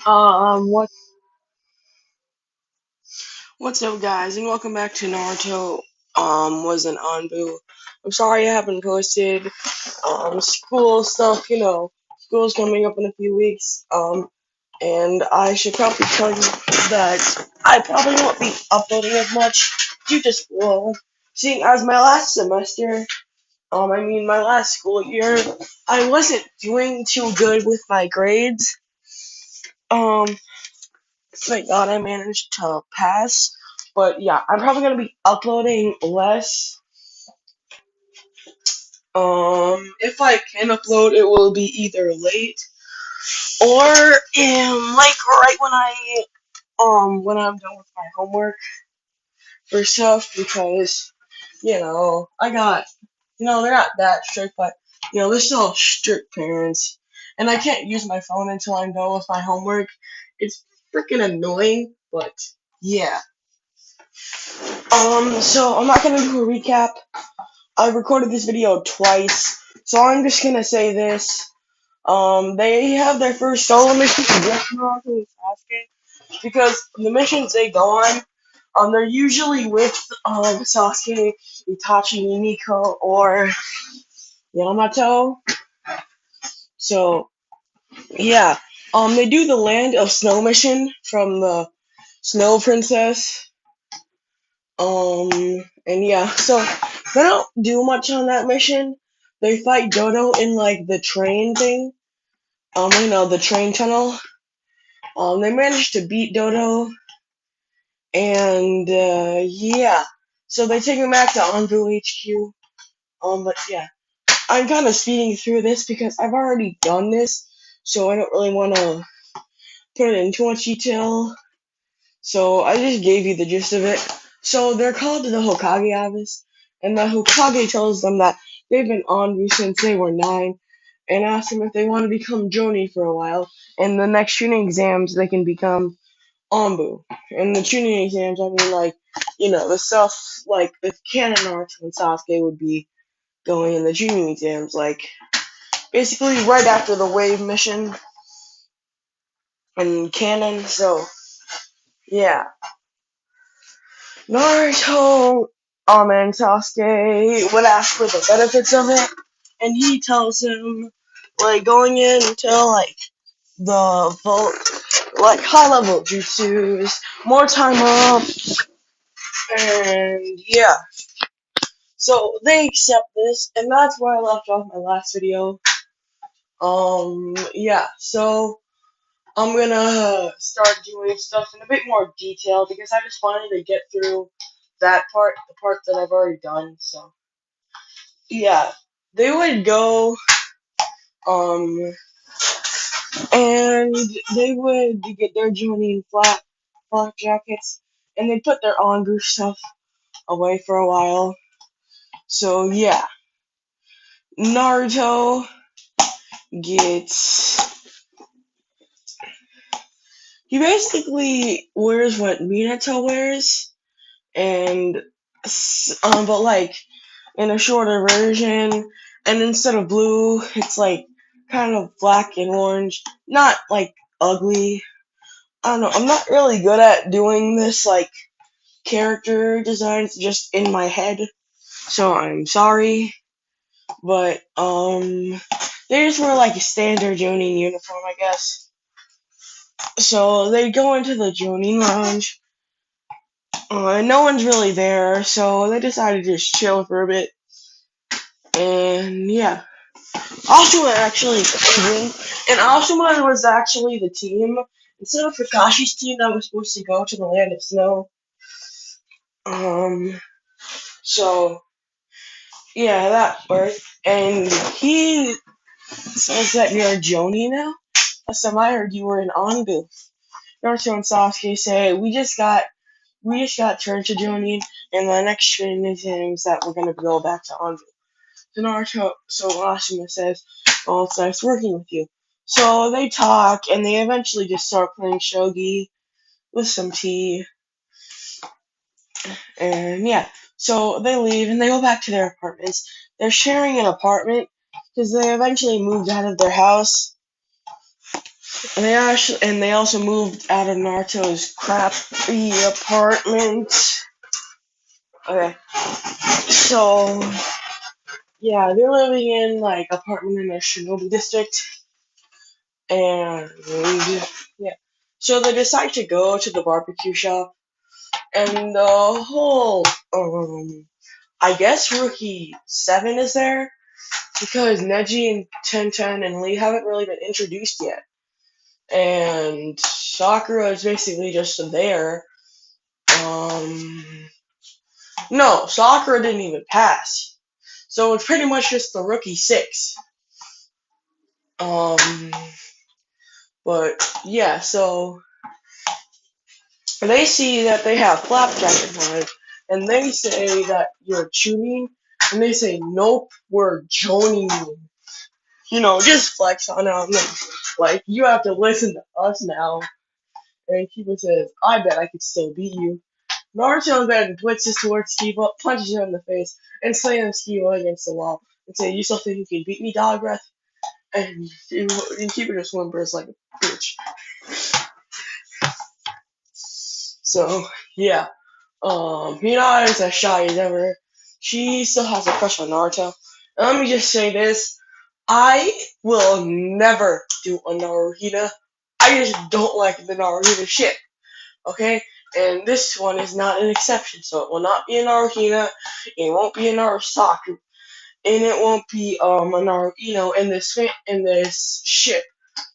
What what's up, guys, and welcome back to Naruto. Was an anbu. I'm sorry I haven't posted. School stuff. School's coming up in a few weeks. And I should probably tell you that I probably won't be uploading as much due to school. Seeing as my last semester, my last school year, I wasn't doing too good with my grades. Um, Thank God I managed to pass. But yeah, I'm probably gonna be uploading less. If I can upload, it will be either late or like right when I'm done with my homework for stuff because I got they're not that strict, but they're still strict parents, and I can't use my phone until I'm done with my homework. It's freaking annoying, but yeah. So I'm not gonna do a recap. I recorded this video twice, so I'm just gonna say this. They have their first solo mission with Naruto and Sasuke because the missions they go on, they're usually with Sasuke, Itachi, Nico, or Yamato. So yeah, they do the Land of Snow mission from the Snow Princess. And yeah, so they don't do much on that mission. They fight Dodo in like the train thing. The train tunnel. They managed to beat Dodo, and yeah, so they take him back to Anbu HQ. But yeah, I'm kind of speeding through this because I've already done this, so I don't really want to put it in too much detail. So I just gave you the gist of it. So they're called to the Hokage office, and the Hokage tells them that they've been Anbu since they were 9, and asks them if they want to become Jonin for a while. And the next tuning exams, they can become Anbu. And the tuning exams, I mean, like, the stuff like if Canon Naruto and Sasuke would be going in the tuning exams, like basically right after the wave mission and Canon. So yeah. Naruto, and Sasuke would ask for the benefits of it, and he tells him, like, going into, like, the vault, like, high-level jutsus, more time up, and yeah. So, they accept this, and that's where I left off my last video. Yeah, so, I'm gonna start doing stuff in a bit more detail, because I just wanted to get through that part, the part that I've already done, so. Yeah, they would go, um, and they would get their Jonin flak jackets, and they put their Anbu stuff away for a while. So yeah, Naruto gets, he basically wears what Minato wears, and, but like, in a shorter version, and instead of blue, it's like, kind of black and orange, not like ugly. I don't know. I'm not really good at doing this like character designs just in my head, so I'm sorry. But they just wear like a standard Jonin uniform, I guess. So they go into the Jonin lounge, and no one's really there, so they decided to just chill for a bit. And yeah, Ashuma actually came in, and Ashuma was actually the team instead of Kakashi's team that was supposed to go to the Land of Snow. Um, so yeah, that worked. And he says that you're Joni now. Last time I heard you were an Anbu. Naruto and Sasuke say we just got turned to Jonin, and the next training exams that we're gonna go back to Anbu. So Ashima says, "Well, it's nice working with you." So they talk, and they eventually just start playing shogi with some tea, and yeah. So they leave and they go back to their apartments. They're sharing an apartment because they eventually moved out of their house. They also moved out of Naruto's crappy apartment. Okay, so yeah, they're living in like apartment in a Shinobi district, and yeah, so they decide to go to the barbecue shop, and the whole I guess Rookie 7 is there because Neji and Tenten and Lee haven't really been introduced yet. And Sakura is basically just there. No, Sakura didn't even pass. So it's pretty much just the Rookie 6. But yeah, so they see that they have Flapjack in mind, and they say that you're Chunin, and they say, nope, we're joining you. You know, just flex on them. Like, you have to listen to us now. And Kiba says, I bet I could still beat you. Naruto then blitzes towards Kiba, punches him in the face, and slams Kiba against the wall, and says, you still think you can beat me, dog breath? And Kiba just whimpers like a bitch. So, yeah. Hinata is as shy as ever. She still has a crush on Naruto. And let me just say this. I will never do a Naruhina. I just don't like the Naruhina shit. Okay? And this one is not an exception. So it will not be a Naruhina. It won't be a Narusaku. And it won't be a Naruhino in this ship.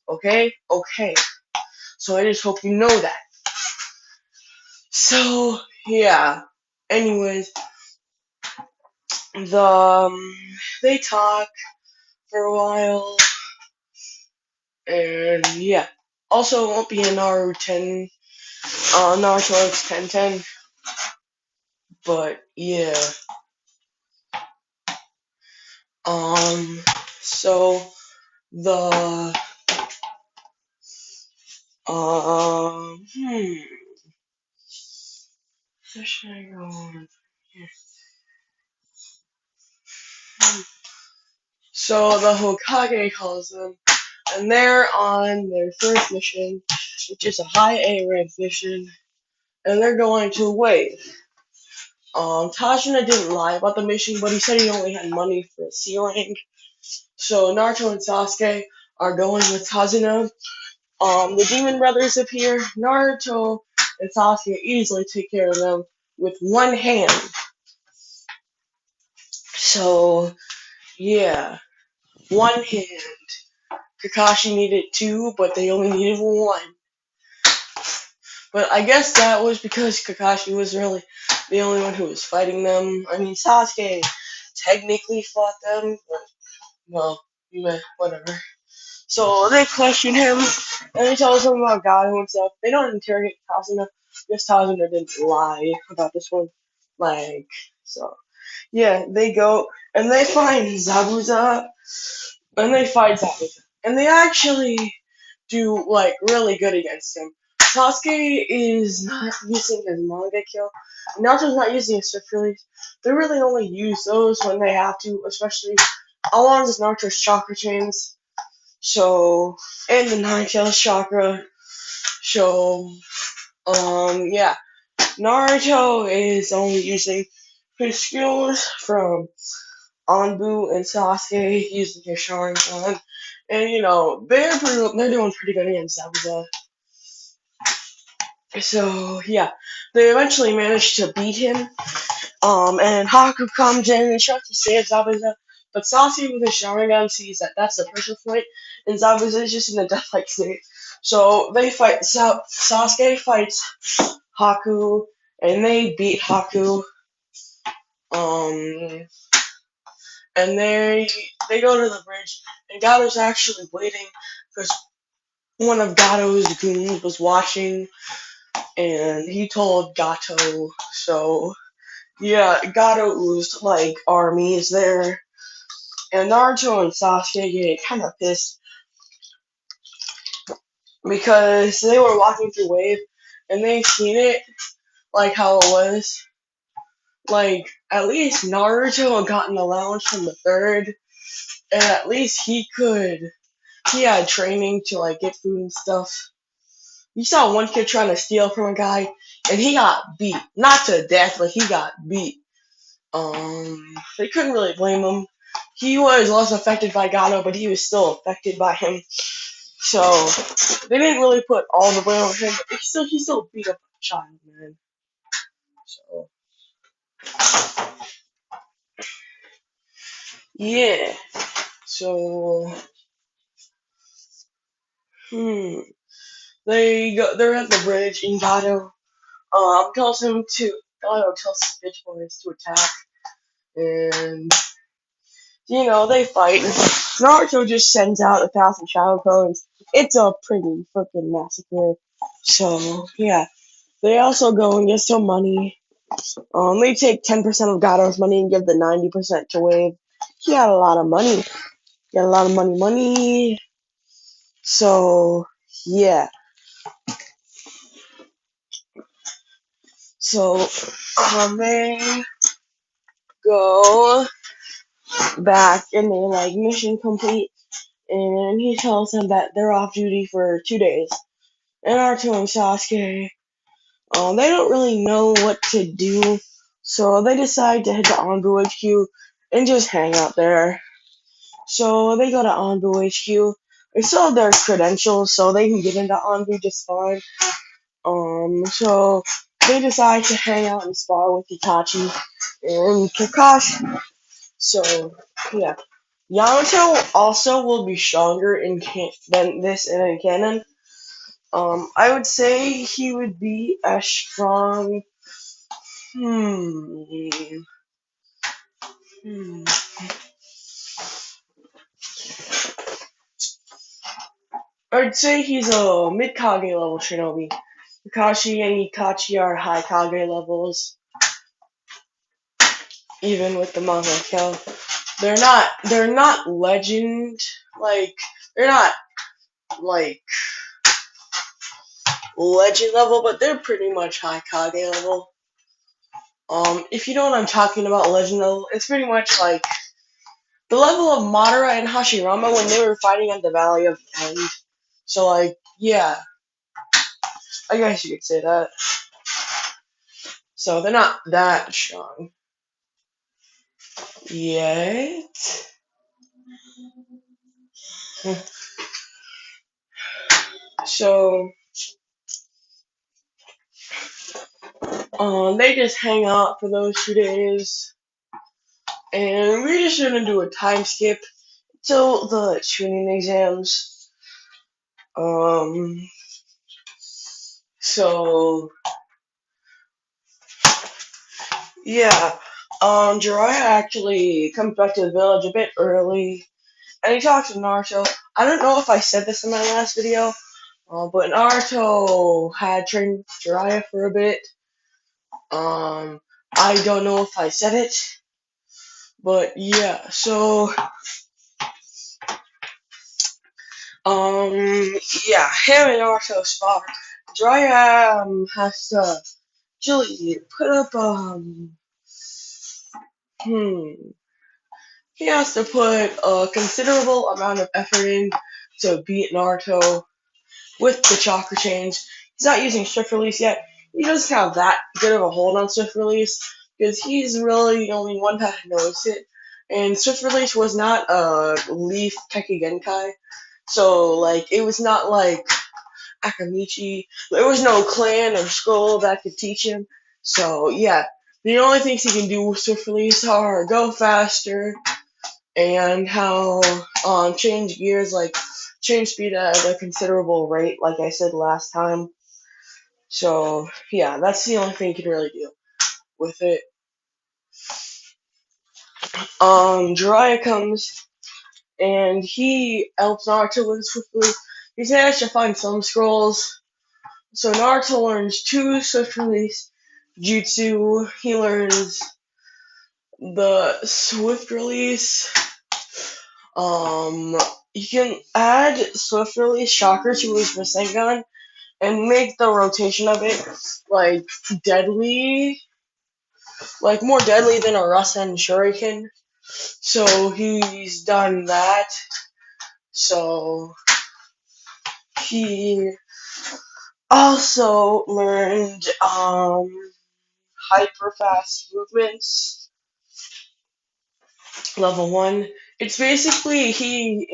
Okay? Okay. So I just hope you know that. So, yeah. Anyways, they talk for a while, and yeah. Also, it won't be in Naruto X 1010, but yeah. So the where should I go? Here. So the Hokage calls them, and they're on their first mission, which is a high A rank mission, and they're going to Wave. Tajima didn't lie about the mission, but he said he only had money for a C rank. So Naruto and Sasuke are going with Kazuna. The Demon Brothers appear. Naruto and Sasuke easily take care of them with one hand. So, yeah, one hand. Kakashi needed two, but they only needed one. But I guess that was because Kakashi was really the only one who was fighting them. I mean, Sasuke technically fought them, but, well, whatever. So they question him, and he tells them about God and stuff. They don't interrogate Kazuna, because Kazuna didn't lie about this one. Like, so. Yeah, they go, and they find Zabuza, and they fight Zabuza. And they actually do, like, really good against him. Sasuke is not using his manga kill. Naruto's not using his swift release. They really only use those when they have to, especially along with Naruto's chakra chains. So, and the Nine Tails chakra. So, yeah. Naruto is only using his skills from Anbu and Sasuke using his Sharingan. And, you know, they're doing pretty good against Zabuza. So, yeah. They eventually managed to beat him. And Haku comes in and tries to save Zabuza. But Sasuke with his Sharingan sees that that's the pressure point, and Zabuza is just in a death-like state. So they fight. Sasuke fights Haku, and they beat Haku. And they go to the bridge, and Gato's actually waiting because one of Gato's goons was watching, and he told Gato. So yeah, Gato's like army is there. And Naruto and Sasuke get kind of pissed because they were walking through Wave and they seen it like how it was. Like, at least Naruto had gotten allowance from the third, and at least he could he had training to like get food and stuff. You saw one kid trying to steal from a guy, and he got beat. Not to death, but he got beat. They couldn't really blame him. He was less affected by Gato, but he was still affected by him. So they didn't really put all the blame on him, but he still beat up a child, man. So yeah. So they're at the bridge, and Gato tells him to Gato tells the bitch boys to attack, and they fight. Naruto just sends out 1,000 shadow clones. It's a pretty freaking massacre. So yeah, they also go and get some money. They take 10% of Gato's money and give the 90% to Wave. He had a lot of money. He had a lot of money. So yeah. So they go back and they like mission complete, and he tells them that they're off duty for 2 days. And Naruto and Sasuke, they don't really know what to do, so they decide to head to Anbu HQ and just hang out there. So they go to Anbu HQ. They still have their credentials, so they can get into Anbu just fine. So they decide to hang out and spar with Itachi and Kakashi. So yeah, Yamato also will be stronger than this in canon. I would say he would be as strong. Hmm. Hmm. I'd say he's a mid Kage level shinobi. Kakashi and Itachi are high Kage levels, even with the manga kill. They're not legend, like, they're not, like, legend level, but they're pretty much high Kage level. If you know what I'm talking about, legend level, it's pretty much like the level of Madara and Hashirama when they were fighting at the Valley of the End. So, like, yeah, I guess you could say that. So, they're not that strong yet. So, they just hang out for those 2 days. And we're just gonna do a time skip till the tuning exams. So, yeah. Jiraiya actually comes back to the village a bit early, and he talks to Naruto. I don't know if I said this in my last video, but Naruto had trained Jiraiya for a bit. I don't know if I said it, but yeah. So, yeah, him and Naruto spar. Jiraiya has to actually put up he has to put a considerable amount of effort in to beat Naruto with the chakra change. He's not using Swift Release yet. He doesn't have that good of a hold on Swift Release because he's really the only one that knows it. And Swift Release was not a Leaf Keki Genkai, so like it was not like Akamichi. There was no clan or scroll that could teach him. So yeah, the only things he can do with Swift Release are go faster and how change gears, like change speed at a considerable rate, like I said last time. So yeah, that's the only thing you can really do with it. Jiraiya comes and he helps Naruto with swiftly. He managed to find some scrolls. So Naruto learns 2 swift release jutsu. He learns the swift release. He can add swift release chakra to his Rasengan and make the rotation of it like deadly, like more deadly than a Rasen Shuriken. So he's done that. So he also learned hyper fast movements, level 1. It's basically he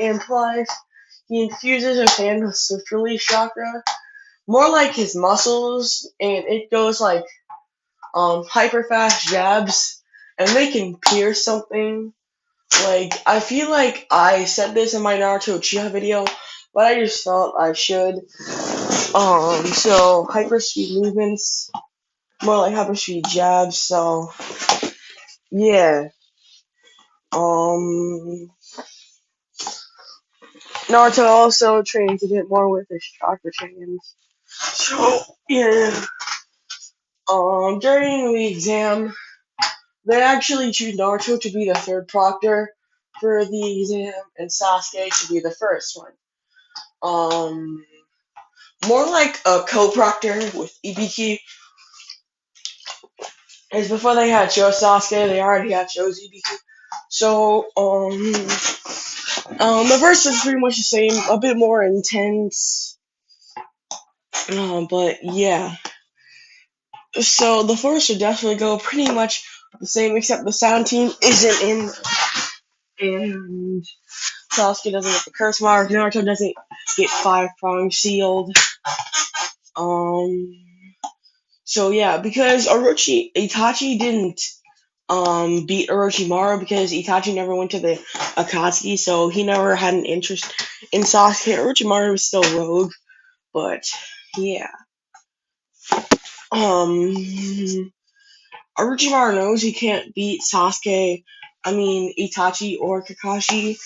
infuses his hand with swift release chakra, more like his muscles, and it goes like hyper fast jabs, and they can pierce something. Like, I feel like I said this in my Naruto Uchiha video, but I just felt I should. So hyper speed movements, more like hyper speed jabs. So yeah. Naruto also trains a bit more with his chakra chains. So yeah. During the exam, they actually choose Naruto to be the third proctor for the exam, and Sasuke to be the first one. Um, More like a co-proctor with EBT. As before they had Cho Sasuke, they already had Cho's EBT. So, the verse is pretty much the same, a bit more intense. But yeah. So the force should definitely go pretty much the same, except the sound team isn't in, and Sasuke doesn't get the curse mark. Naruto doesn't get 5-prong sealed. Um. So yeah, because Itachi didn't beat Orochimaru because Itachi never went to the Akatsuki, so he never had an interest in Sasuke. Orochimaru was still rogue, but yeah. Orochimaru knows he can't beat Itachi or Kakashi,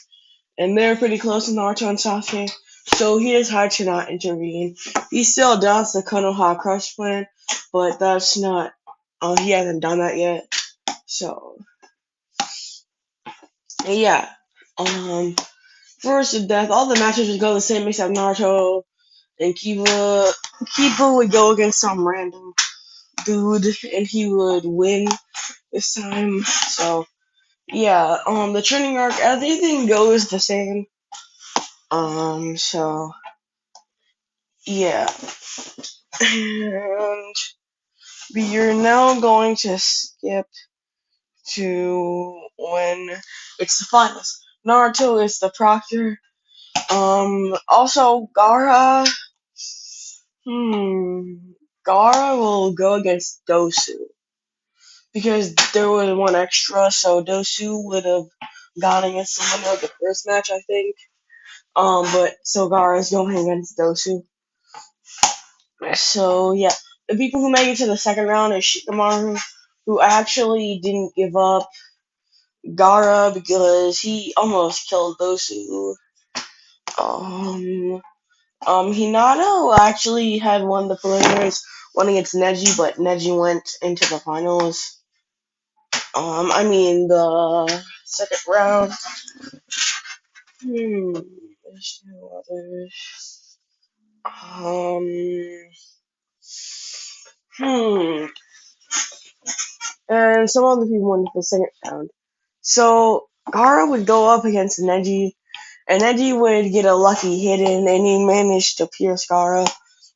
and they're pretty close to Naruto and Sasuke, so he decided to not intervene. He still does the Konoha Crush plan, but that's not, he hasn't done that yet, so, yeah. First to death, all the matches would go the same except Naruto and Kiba. Kiba would go against some random dude, and he would win this time, so, yeah, the training arc, everything goes the same, so, yeah. And we are now going to skip to when it's the finals. Naruto is the proctor. Also, Gara will go against Dosu. Because there was one extra, so Dosu would have gone against the winner of the first match, I think. But so Gara's going against Dosu. So yeah, the people who make it to the second round is Shikamaru, who actually didn't give up Gara because he almost killed Dosu. Hinata actually had won the preliminaries, won against Neji, but Neji went into the finals. The second round. There's no others. Hmm. And some other people went to the second round. So Gara would go up against Neji, and Neji would get a lucky hit in, and he managed to pierce Gara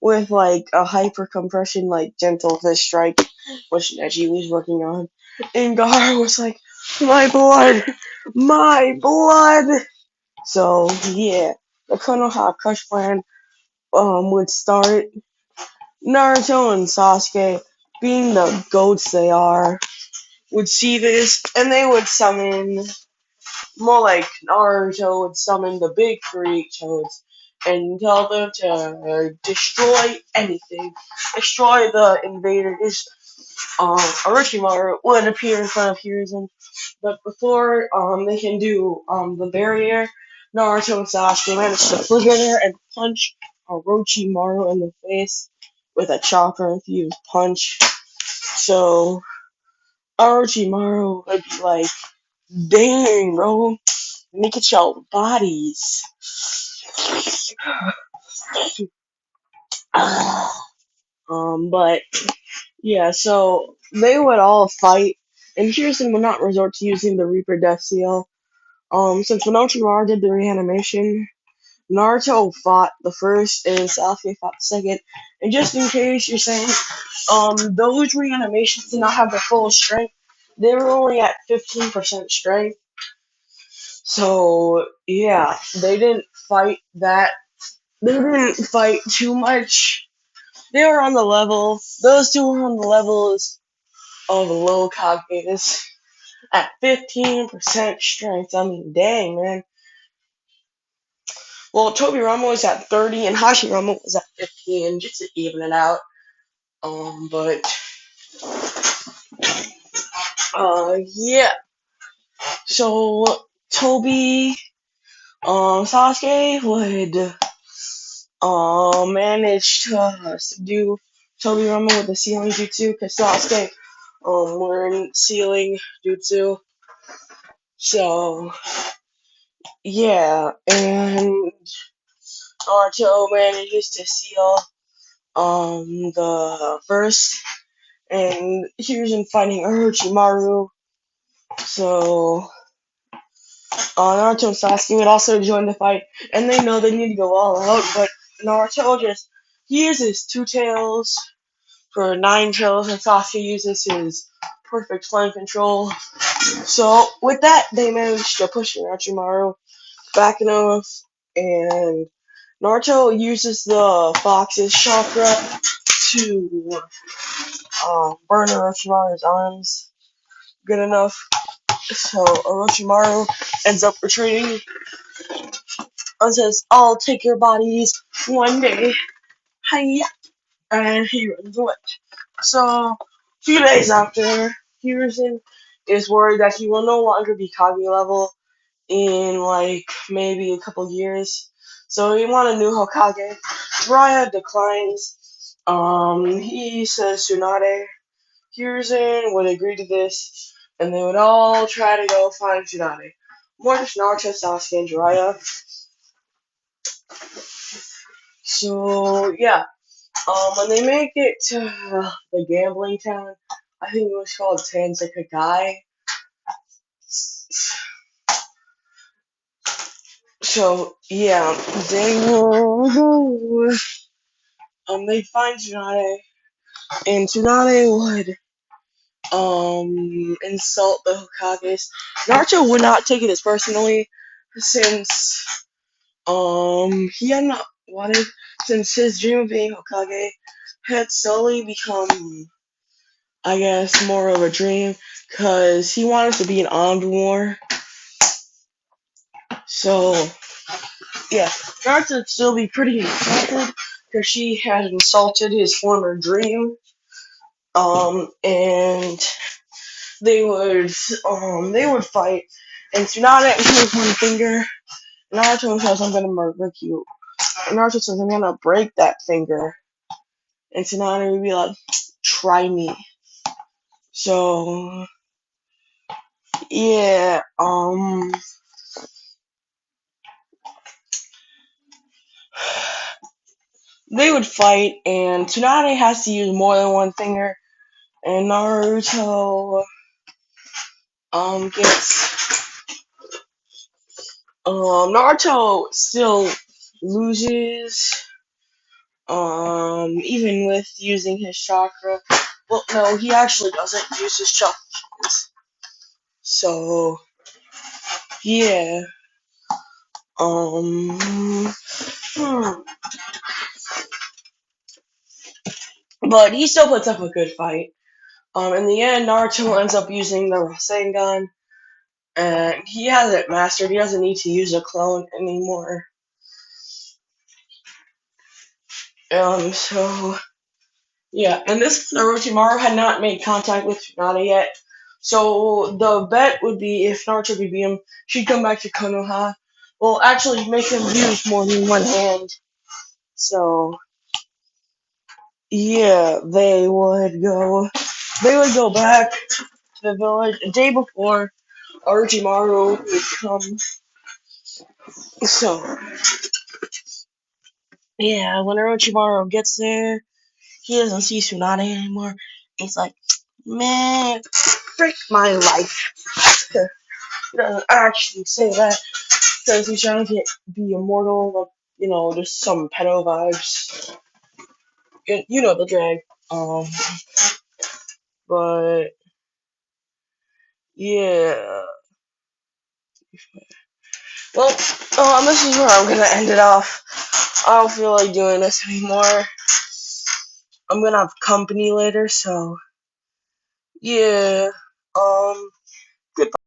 with like a hyper compression, like gentle fist strike, which Neji was working on. And Gara was like, "My blood, my blood." So yeah, the Konoha Crush plan would start. Naruto and Sasuke, being the goats they are, would see this, and they would summon, more like Naruto would summon the big three toads and tell them to destroy anything, destroy the invaders. Orochimaru would appear in front of Hiruzen, but before they can do the barrier, Naruto and Sasuke manage to flicker there and punch Orochimaru in the face with a chakra-infused punch. So Orochimaru would be like, "Dang, bro, look at your bodies." But yeah, so they would all fight, and Hiruzen would not resort to using the Reaper Death Seal. Since Orochimaru did the reanimation, Naruto fought the first and Sasuke fought the second. And just in case you're saying, those reanimations did not have the full strength. They were only at 15% strength. So yeah, they didn't fight that. They didn't fight too much. They were on the level. Those two were on the levels of low Kages at 15% strength. I mean, dang, man. Well, Tobirama was at 30 and Hashirama was at 15, just to even it out. But yeah. So Toby, Sasuke would manage to subdue Tobirama with the sealing jutsu, because Sasuke learned sealing jutsu. So yeah, and Naruto manages to seal the first, and Hiruzen fighting Orochimaru. So Naruto and Sasuke would also join the fight, and they know they need to go all out, but Naruto just he uses two tails for 9 tails, and Sasuke uses his perfect flame control. So with that, they managed to push Orochimaru back enough, and Naruto uses the Fox's chakra to burn Orochimaru's arms good enough. So Orochimaru ends up retreating and says, "I'll take your bodies one day." Hiya! And he runs away. So a few days after, Hiruzen is worried that he will no longer be Kage level in like maybe a couple years. So he wants a new Hokage. Jiraiya declines. He says Tsunade. Hiruzen would agree to this, and they would all try to go find Tsunade. More just Naruto, Sasuke, and Jiraiya. So yeah, when they make it to the gambling town, I think it was called Tanzakagai. So yeah, they will go. They find Tsunade, and Tsunade would insult the Hokages. Naruto would not take it as personally, since he had not wanted, since his dream of being Hokage had slowly become, I guess, more of a dream, because he wanted to be an anbu more. So yeah, Naruto would still be pretty insulted because she had insulted his former dream. And they would fight, and Tsunade hears one finger. Naruto says, "I'm gonna murder you." And Naruto says, "I'm gonna break that finger." And Tsunade would be like, "Try me." So yeah, they would fight, and Tsunade has to use more than one finger, and gets Naruto still loses, even with using his chakra. Well, no, he actually doesn't use his chakra. So, yeah. Hmm. But he still puts up a good fight. In the end, Naruto ends up using the Rasengan, and he has it mastered. He doesn't need to use a clone anymore. So yeah, and this Orochimaru had not made contact with Tsunade yet. So the bet would be if Naruto could beat him, she'd come back to Konoha. Well, actually, make him use more than one hand. So yeah, they would go. They would go back to the village a day before Orochimaru would come. So yeah, when Orochimaru gets there, he doesn't see Tsunade anymore. He's like, "Man, frick my life." He doesn't actually say that, because he's trying to be immortal just some pedo vibes. You know the drag. Um, but yeah. Well, this is where I'm gonna end it off. I don't feel like doing this anymore. I'm gonna have company later, so yeah. Goodbye.